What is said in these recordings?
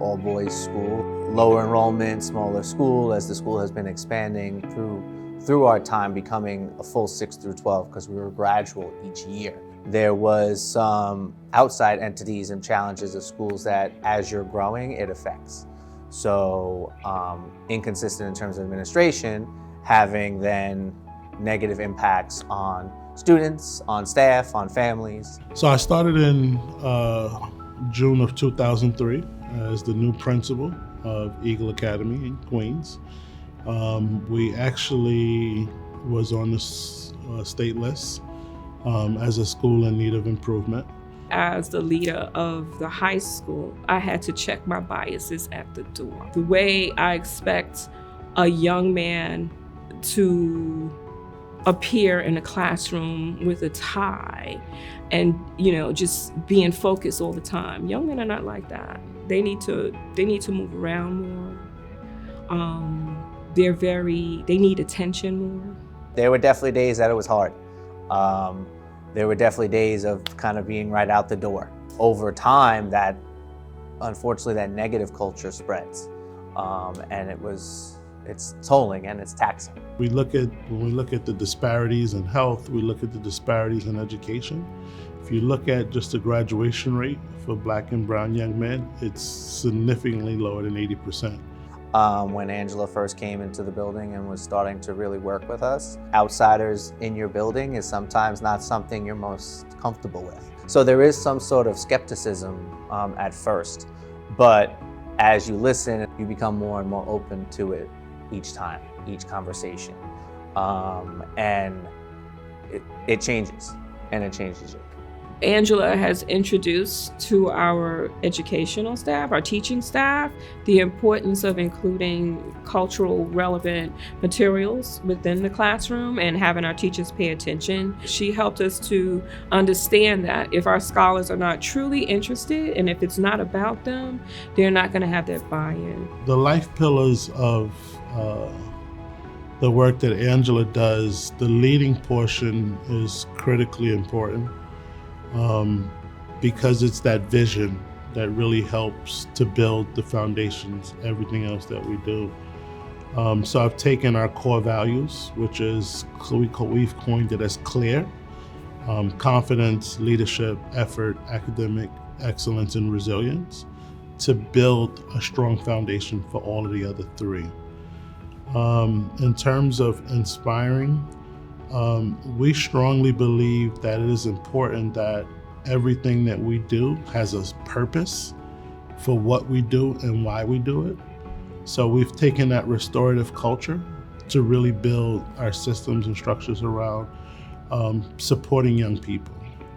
all-boys school. Lower enrollment, smaller school, as the school has been expanding through our time becoming a full 6 through 12 because we were gradual each year. There was some outside entities and challenges of schools that as you're growing, it affects. So inconsistent in terms of administration, having then negative impacts on students, on staff, on families. So I started in June of 2003 as the new principal of Eagle Academy in Queens. We actually was on the state list as a school in need of improvement. As the leader of the high school, I had to check my biases at the door. The way I expect a young man to appear in a classroom with a tie and, just being focused all the time. Young men are not like that. They need to move around more. They need attention more. There were definitely days that it was hard. There were definitely days of kind of being right out the door. Over time, unfortunately, that negative culture spreads, and it's tolling and it's taxing. When we look at the disparities in health, we look at the disparities in education. If you look at just the graduation rate for Black and brown young men, it's significantly lower than 80%. When Angela first came into the building and was starting to really work with us, outsiders in your building is sometimes not something you're most comfortable with. So there is some sort of skepticism at first, but as you listen, you become more and more open to it each time, each conversation. And it changes, and it changes you. Angela has introduced to our educational staff, our teaching staff, the importance of including cultural relevant materials within the classroom and having our teachers pay attention. She helped us to understand that if our scholars are not truly interested and if it's not about them, they're not going to have that buy-in. The life pillars of the work that Angela does, the leading portion is critically important. Because it's that vision that really helps to build the foundations, everything else that we do. So I've taken our core values, which is, we've coined it as CLEAR, confidence, leadership, effort, academic excellence, and resilience, to build a strong foundation for all of the other three. In terms of inspiring, we strongly believe that it is important that everything that we do has a purpose for what we do and why we do it. So we've taken that restorative culture to really build our systems and structures around supporting young people.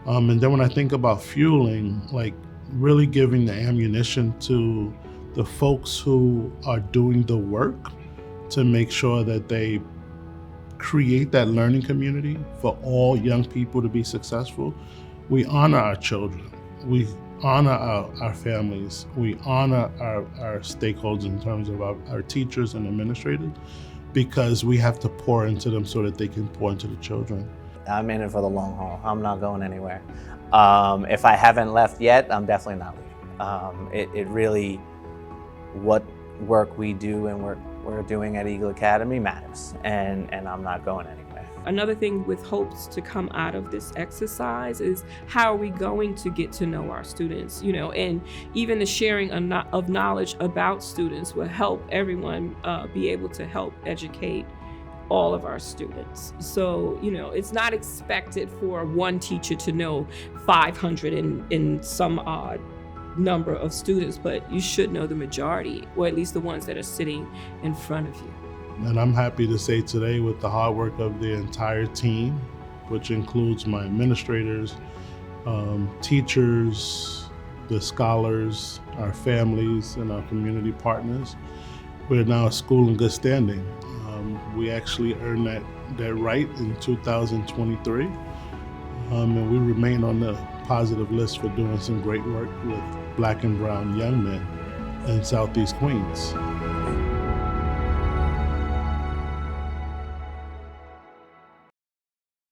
And then when I think about fueling, like really giving the ammunition to the folks who are doing the work to make sure that they create that learning community for all young people to be successful. We honor our children, we honor our families, we honor our stakeholders in terms of our teachers and administrators, because we have to pour into them so that they can pour into the children. I'm in it for the long haul. I'm not going anywhere. If I haven't left yet, I'm definitely not leaving. It really, what work we do and we're doing at Eagle Academy matters, and I'm not going anywhere. Another thing with hopes to come out of this exercise is how are we going to get to know our students, and even the sharing of knowledge about students will help everyone be able to help educate all of our students. So, it's not expected for one teacher to know 500 and some odd number of students, but you should know the majority, or at least the ones that are sitting in front of you. And I'm happy to say today, with the hard work of the entire team, which includes my administrators, teachers, the scholars, our families, and our community partners, we're now a school in good standing. We actually earned that right in 2023, and we remain on the positive list for doing some great work with Black and brown young men in Southeast Queens.